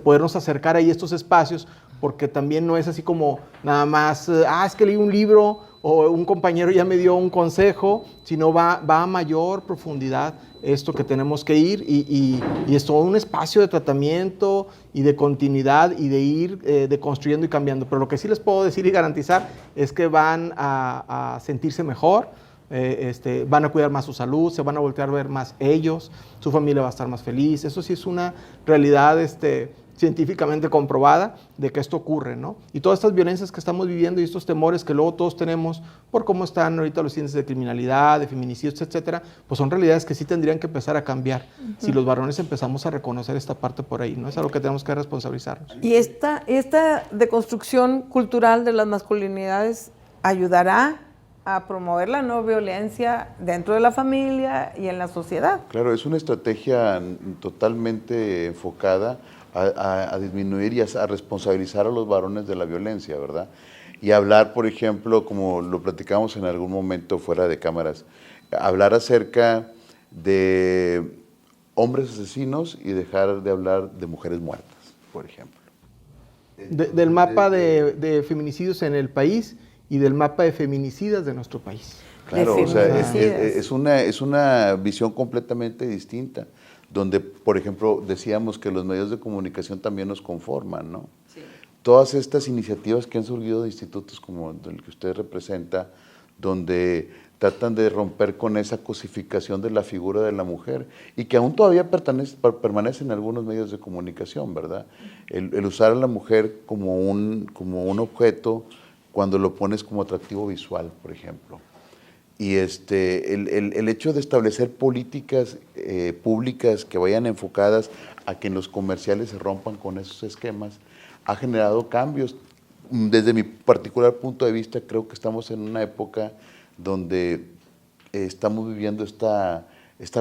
podernos acercar ahí a estos espacios, porque también no es así como nada más, es que leí un libro o un compañero ya me dio un consejo, sino va a mayor profundidad esto que tenemos que ir, y es todo un espacio de tratamiento y de continuidad y de ir deconstruyendo y cambiando. Pero lo que sí les puedo decir y garantizar es que van a sentirse mejor, van a cuidar más su salud, se van a voltear a ver más ellos, su familia va a estar más feliz. Eso sí es una realidad científicamente comprobada de que esto ocurre, ¿no? Y todas estas violencias que estamos viviendo y estos temores que luego todos tenemos por cómo están ahorita los índices de criminalidad, de feminicidios, etcétera, pues son realidades que sí tendrían que empezar a cambiar si los varones empezamos a reconocer esta parte por ahí, ¿no? Es algo que tenemos que responsabilizarnos. Y esta deconstrucción cultural de las masculinidades ayudará a promover la no violencia dentro de la familia y en la sociedad. Claro, es una estrategia totalmente enfocada a disminuir y a responsabilizar a los varones de la violencia, ¿verdad? Y hablar, por ejemplo, como lo platicamos en algún momento fuera de cámaras, hablar acerca de hombres asesinos y dejar de hablar de mujeres muertas, por ejemplo. Del mapa de feminicidios en el país y del mapa de feminicidas de nuestro país. Claro, o sea, es una visión completamente distinta, donde, por ejemplo, decíamos que los medios de comunicación también nos conforman, ¿no? Sí. Todas estas iniciativas que han surgido de institutos como el que usted representa, donde tratan de romper con esa cosificación de la figura de la mujer y que aún todavía permanece en algunos medios de comunicación, ¿verdad? El usar a la mujer como un objeto cuando lo pones como atractivo visual, por ejemplo. Y el hecho de establecer políticas públicas que vayan enfocadas a que en los comerciales se rompan con esos esquemas ha generado cambios. Desde mi particular punto de vista, creo que estamos en una época donde estamos viviendo esta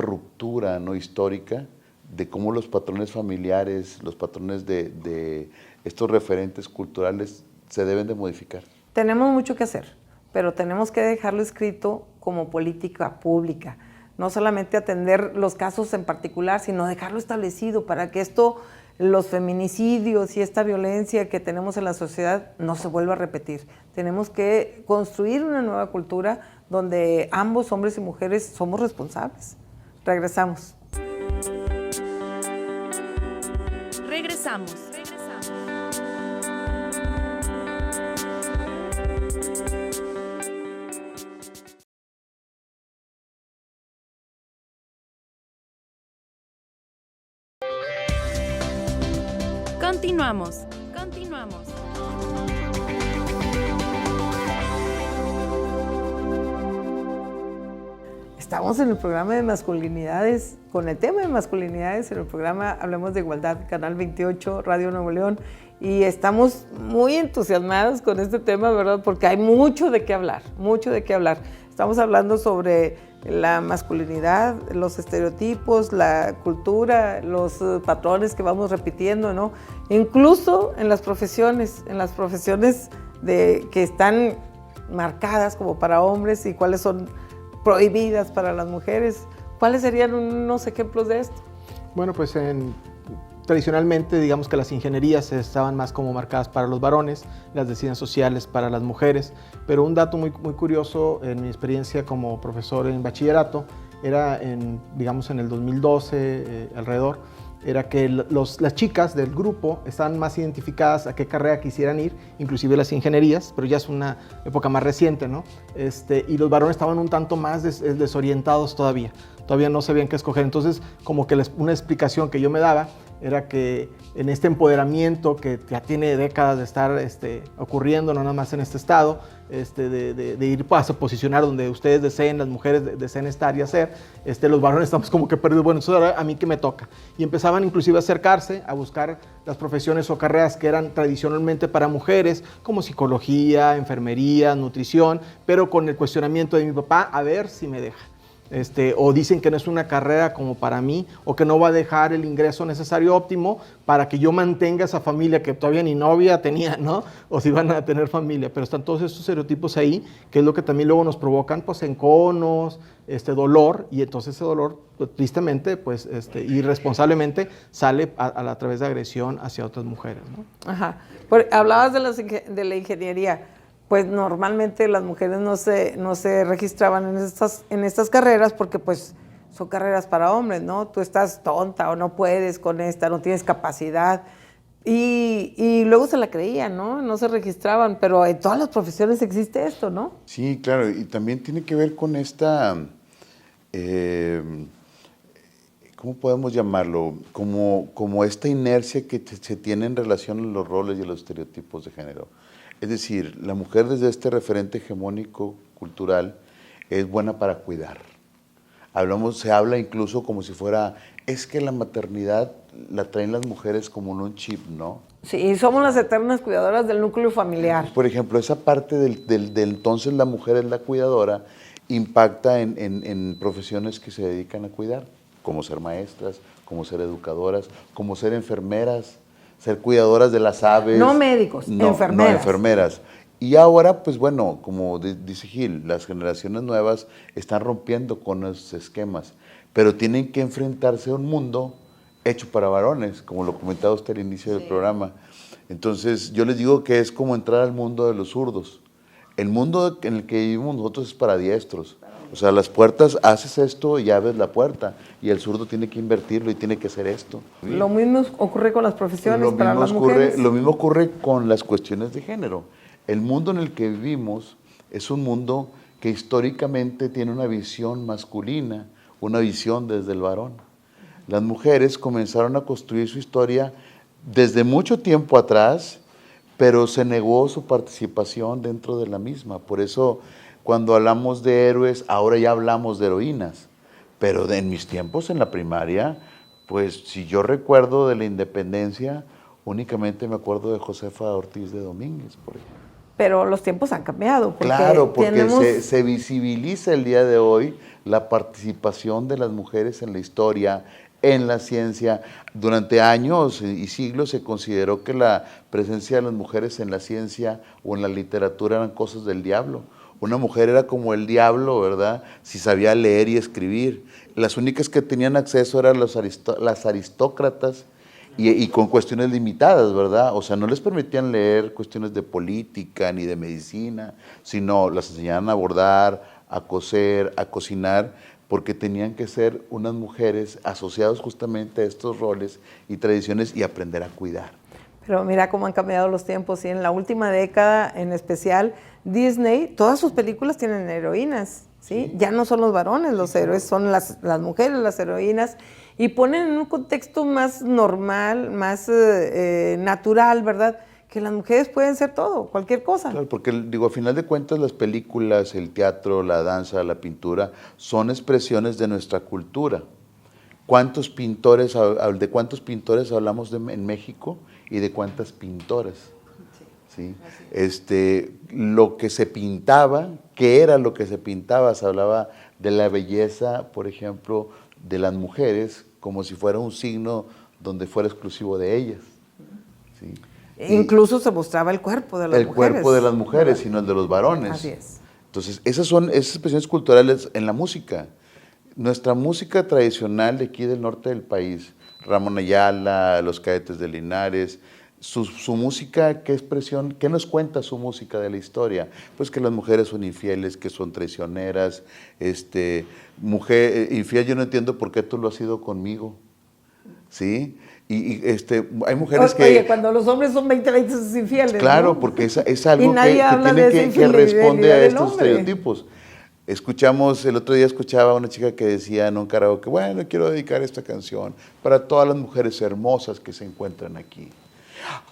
ruptura, ¿no?, histórica de cómo los patrones familiares, los patrones de estos referentes culturales se deben de modificar. Tenemos mucho que hacer, pero tenemos que dejarlo escrito como política pública. No solamente atender los casos en particular, sino dejarlo establecido para que los feminicidios y esta violencia que tenemos en la sociedad no se vuelva a repetir. Tenemos que construir una nueva cultura donde ambos, hombres y mujeres, somos responsables. Regresamos. Regresamos. Continuamos. Estamos en el programa de masculinidades, con el tema de masculinidades, en el programa Hablemos de Igualdad, Canal 28, Radio Nuevo León, y estamos muy entusiasmados con este tema, ¿verdad? Porque hay mucho de qué hablar, mucho de qué hablar. Estamos hablando sobre la masculinidad, los estereotipos, la cultura, los patrones que vamos repitiendo, ¿no? Incluso en las profesiones que están marcadas como para hombres y cuáles son prohibidas para las mujeres. ¿Cuáles serían unos ejemplos de esto? Bueno, pues tradicionalmente, digamos que las ingenierías estaban más como marcadas para los varones, las de ciencias sociales para las mujeres, pero un dato muy curioso en mi experiencia como profesor en bachillerato era digamos en el 2012 alrededor, era que las chicas del grupo estaban más identificadas a qué carrera quisieran ir, inclusive las ingenierías, pero ya es una época más reciente, ¿no? Y los varones estaban un tanto más desorientados todavía no sabían qué escoger. Entonces, como que una explicación que yo me daba era que en este empoderamiento que ya tiene décadas de estar ocurriendo, no nada más en este estado, de ir a posicionar donde ustedes deseen, las mujeres deseen estar y hacer, los varones estamos como que perdidos, bueno, entonces ahora a mí que me toca. Y empezaban inclusive a acercarse, a buscar las profesiones o carreras que eran tradicionalmente para mujeres, como psicología, enfermería, nutrición, pero con el cuestionamiento de mi papá, a ver si me deja. O dicen que no es una carrera como para mí, o que no va a dejar el ingreso necesario óptimo para que yo mantenga esa familia que todavía ni novia tenía, ¿no? O si van a tener familia, pero están todos estos estereotipos ahí, que es lo que también luego nos provocan, pues, enconos, dolor, y entonces ese dolor, pues, tristemente, pues, irresponsablemente, sale a través de agresión hacia otras mujeres, ¿no? Ajá. Hablabas de la ingeniería. Pues normalmente las mujeres no se registraban en estas carreras porque pues son carreras para hombres, ¿no? Tú estás tonta o no puedes con esta, no tienes capacidad. Y luego se la creían, ¿no? No se registraban, pero en todas las profesiones existe esto, ¿no? Sí, claro, y también tiene que ver con ¿cómo podemos llamarlo? Como esta inercia que se tiene en relación a los roles y a los estereotipos de género. Es decir, la mujer desde este referente hegemónico cultural es buena para cuidar. Se habla incluso como si fuera, es que la maternidad la traen las mujeres como en un chip, ¿no? Sí, somos las eternas cuidadoras del núcleo familiar. Por ejemplo, esa parte del entonces la mujer es la cuidadora, impacta en profesiones que se dedican a cuidar, como ser maestras, como ser educadoras, como ser enfermeras, ser cuidadoras de las aves. No médicos, enfermeras. No, enfermeras. Y ahora, pues bueno, como dice Gil, las generaciones nuevas están rompiendo con esos esquemas, pero tienen que enfrentarse a un mundo hecho para varones, como lo comentaba usted al inicio del programa. Entonces, yo les digo que es como entrar al mundo de los zurdos. El mundo en el que vivimos nosotros es para diestros. O sea, las puertas, haces esto y abres la puerta, y el zurdo tiene que invertirlo y tiene que hacer esto. Lo mismo ocurre con las profesiones para las mujeres. Lo mismo ocurre con las cuestiones de género. El mundo en el que vivimos es un mundo que históricamente tiene una visión masculina, una visión desde el varón. Las mujeres comenzaron a construir su historia desde mucho tiempo atrás, pero se negó su participación dentro de la misma. Por eso, cuando hablamos de héroes, ahora ya hablamos de heroínas. Pero en mis tiempos en la primaria, pues si yo recuerdo de la independencia, únicamente me acuerdo de Josefa Ortiz de Domínguez, por ejemplo. Pero los tiempos han cambiado. Claro, porque se visibiliza el día de hoy la participación de las mujeres en la historia, en la ciencia. Durante años y siglos se consideró que la presencia de las mujeres en la ciencia o en la literatura eran cosas del diablo. Una mujer era como el diablo, ¿verdad? Si sabía leer y escribir. Las únicas que tenían acceso eran las aristócratas y con cuestiones limitadas, ¿verdad? O sea, no les permitían leer cuestiones de política ni de medicina, sino las enseñaban a bordar, a coser, a cocinar, porque tenían que ser unas mujeres asociadas justamente a estos roles y tradiciones y aprender a cuidar. Pero mira cómo han cambiado los tiempos, y en la última década en especial, Disney, todas sus películas tienen heroínas, ¿sí? Ya no son los varones los héroes, son las mujeres las heroínas, y ponen en un contexto más normal, más natural, ¿verdad? Que las mujeres pueden ser todo, cualquier cosa. Claro, porque digo, a final de cuentas las películas, el teatro, la danza, la pintura, son expresiones de nuestra cultura. ¿De cuántos pintores hablamos en México y de cuántas pintoras? ¿Sí? Lo que se pintaba, ¿qué era lo que se pintaba? Se hablaba de la belleza, por ejemplo, de las mujeres, como si fuera un signo donde fuera exclusivo de ellas. ¿Sí? Incluso se mostraba el cuerpo de las mujeres. El cuerpo de las mujeres, sino el de los varones. Así es. Entonces, esas expresiones culturales en la música. Nuestra música tradicional de aquí del norte del país, Ramón Ayala, los Cadetes de Linares, su música, ¿qué expresión, qué nos cuenta su música de la historia? Pues que las mujeres son infieles, que son traicioneras. Mujer infiel, yo no entiendo por qué tú lo has sido conmigo, ¿sí? Hay mujeres que... Oye, cuando los hombres son 20 veces infieles, claro, ¿no? porque es algo que responde a estos estereotipos. El otro día escuchaba a una chica que decía en un karaoke, bueno, quiero dedicar esta canción para todas las mujeres hermosas que se encuentran aquí.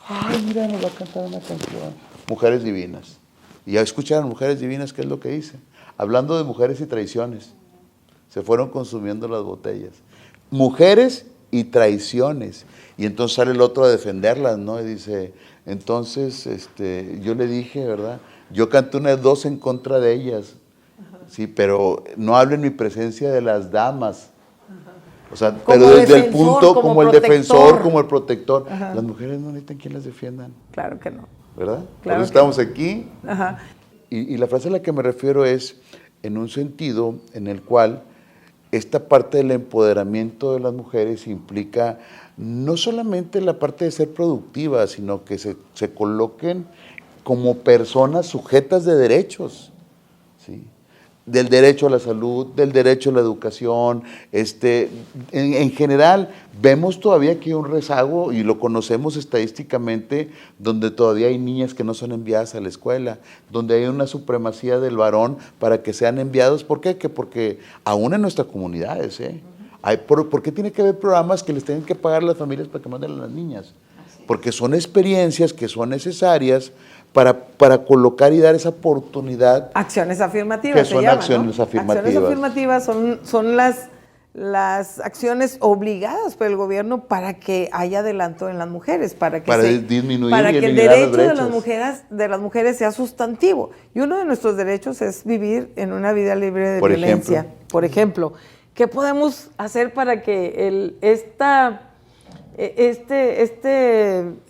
Ay, mira, nos va a cantar una canción. Mujeres divinas. Y ya escucharon Mujeres Divinas, ¿qué es lo que dice? Hablando de mujeres y traiciones. Se fueron consumiendo las botellas. Mujeres y traiciones. Y entonces sale el otro a defenderlas, ¿no? Y dice, entonces, yo le dije, ¿verdad? Yo canté unas 2 en contra de ellas. Sí, pero no hablo en mi presencia de las damas. O sea, pero desde el punto como el defensor, como el protector. Ajá. Las mujeres no necesitan quien las defiendan. Claro que no. ¿Verdad? Claro Entonces estamos no. aquí. Ajá. Y la frase a la que me refiero es en un sentido en el cual esta parte del empoderamiento de las mujeres implica no solamente la parte de ser productivas, sino que se coloquen como personas sujetas de derechos, ¿sí? Del derecho a la salud, del derecho a la educación. En general, vemos todavía que hay un rezago, y lo conocemos estadísticamente, donde todavía hay niñas que no son enviadas a la escuela, donde hay una supremacía del varón para que sean enviados. ¿Por qué? Porque aún en nuestras comunidades, ¿Por qué tiene que haber programas que les tienen que pagar a las familias para que manden a las niñas? Porque son experiencias que son necesarias para colocar y dar esa oportunidad. Acciones afirmativas. Que son se llama, acciones ¿no? afirmativas. Acciones afirmativas son las acciones obligadas por el gobierno para que haya adelanto en las mujeres, para disminuir para y que el eliminar las derecho de brechas. las mujeres sea sustantivo. Y uno de nuestros derechos es vivir en una vida libre de violencia. Por ejemplo, ¿qué podemos hacer para que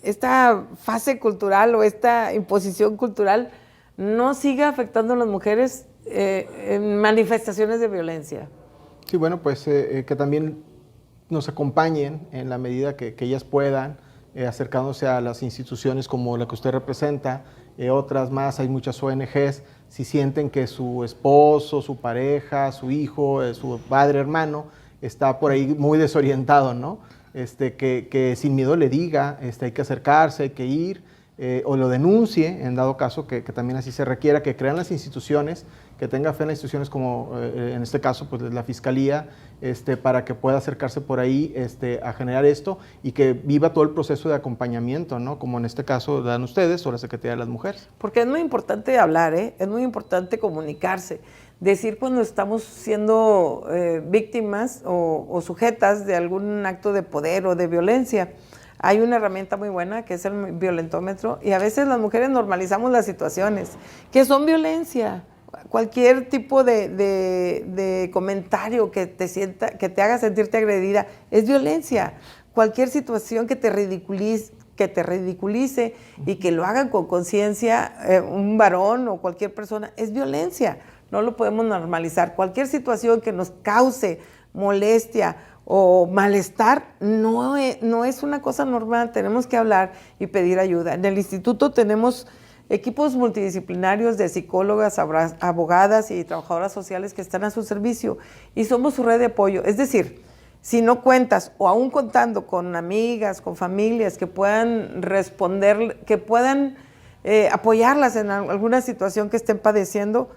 esta fase cultural o esta imposición cultural no siga afectando a las mujeres en manifestaciones de violencia? Sí, bueno, pues que también nos acompañen en la medida que ellas puedan, acercándose a las instituciones como la que usted representa, otras más, hay muchas ONGs, si sienten que su esposo, su pareja, su hijo, su padre, hermano, está por ahí muy desorientado, ¿no? Que sin miedo le diga, hay que acercarse, hay que ir, o lo denuncie, en dado caso que también así se requiera, que crean las instituciones, que tenga fe en las instituciones como en este caso pues la Fiscalía, para que pueda acercarse por ahí a generar esto y que viva todo el proceso de acompañamiento, ¿no? Como en este caso dan ustedes o la Secretaría de las Mujeres. Porque es muy importante hablar, es muy importante comunicarse, decir cuando estamos siendo víctimas o sujetas de algún acto de poder o de violencia. Hay una herramienta muy buena que es el violentómetro y a veces las mujeres normalizamos las situaciones que son violencia. Cualquier tipo de comentario que te haga sentirte agredida es violencia. Cualquier situación que te ridiculice y que lo hagan con conciencia un varón o cualquier persona es violencia. No lo podemos normalizar. Cualquier situación que nos cause molestia o malestar no es una cosa normal. Tenemos que hablar y pedir ayuda. En el instituto tenemos equipos multidisciplinarios de psicólogas, abogadas y trabajadoras sociales que están a su servicio y somos su red de apoyo. Es decir, si no cuentas o aún contando con amigas, con familias que puedan responder, que puedan apoyarlas en alguna situación que estén padeciendo,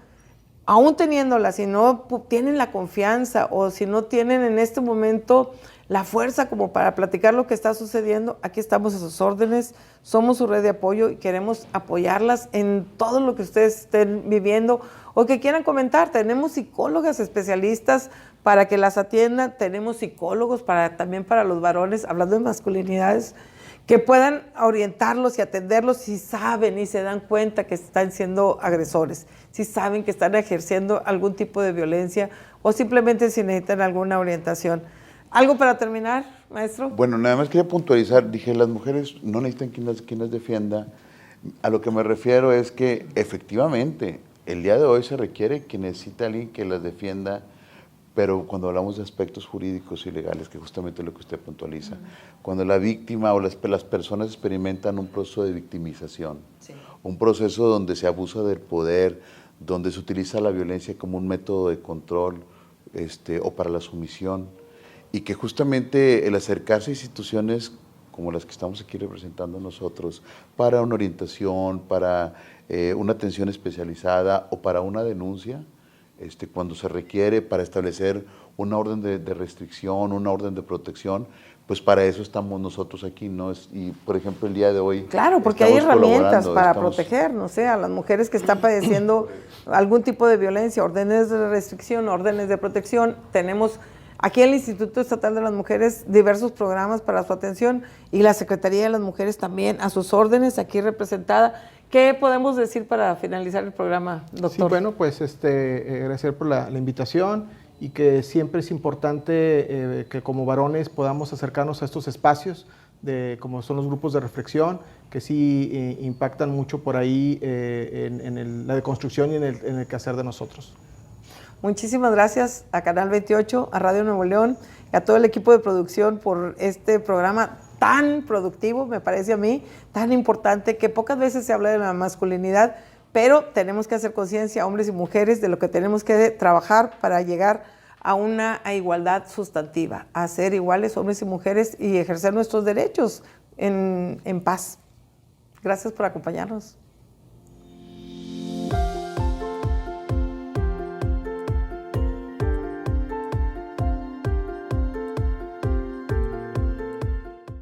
aún teniéndola, si no tienen la confianza o si no tienen en este momento la fuerza como para platicar lo que está sucediendo, aquí estamos a sus órdenes, somos su red de apoyo y queremos apoyarlas en todo lo que ustedes estén viviendo o que quieran comentar. Tenemos psicólogas especialistas para que las atiendan, tenemos psicólogos también para los varones, hablando de masculinidades, que puedan orientarlos y atenderlos si saben y se dan cuenta que están siendo agresores, si saben que están ejerciendo algún tipo de violencia o simplemente si necesitan alguna orientación. ¿Algo para terminar, maestro? Bueno, nada más quería puntualizar, dije, las mujeres no necesitan quien las defienda. A lo que me refiero es que efectivamente el día de hoy se requiere que necesita alguien que las defienda, pero cuando hablamos de aspectos jurídicos y legales, que justamente es lo que usted puntualiza, cuando la víctima o las personas experimentan un proceso de victimización, un proceso donde se abusa del poder, donde se utiliza la violencia como un método de control o para la sumisión, y que justamente el acercarse a instituciones como las que estamos aquí representando nosotros, para una orientación, para una atención especializada o para una denuncia, cuando se requiere para establecer una orden de restricción, una orden de protección, pues para eso estamos nosotros aquí, ¿no? Y por ejemplo el día de hoy... Claro, porque hay herramientas para protegernos, a las mujeres que están padeciendo algún tipo de violencia, órdenes de restricción, órdenes de protección. Tenemos aquí en el Instituto Estatal de las Mujeres diversos programas para su atención y la Secretaría de las Mujeres también a sus órdenes, aquí representada. ¿Qué podemos decir para finalizar el programa, doctor? Sí, bueno, pues agradecer por la invitación y que siempre es importante que como varones podamos acercarnos a estos espacios, como son los grupos de reflexión, que sí impactan mucho por ahí en la deconstrucción y en el quehacer de nosotros. Muchísimas gracias a Canal 28, a Radio Nuevo León y a todo el equipo de producción por este programa tan productivo, me parece a mí, tan importante, que pocas veces se habla de la masculinidad, pero tenemos que hacer conciencia, hombres y mujeres, de lo que tenemos que trabajar para llegar a una igualdad sustantiva, a ser iguales hombres y mujeres y ejercer nuestros derechos en paz. Gracias por acompañarnos.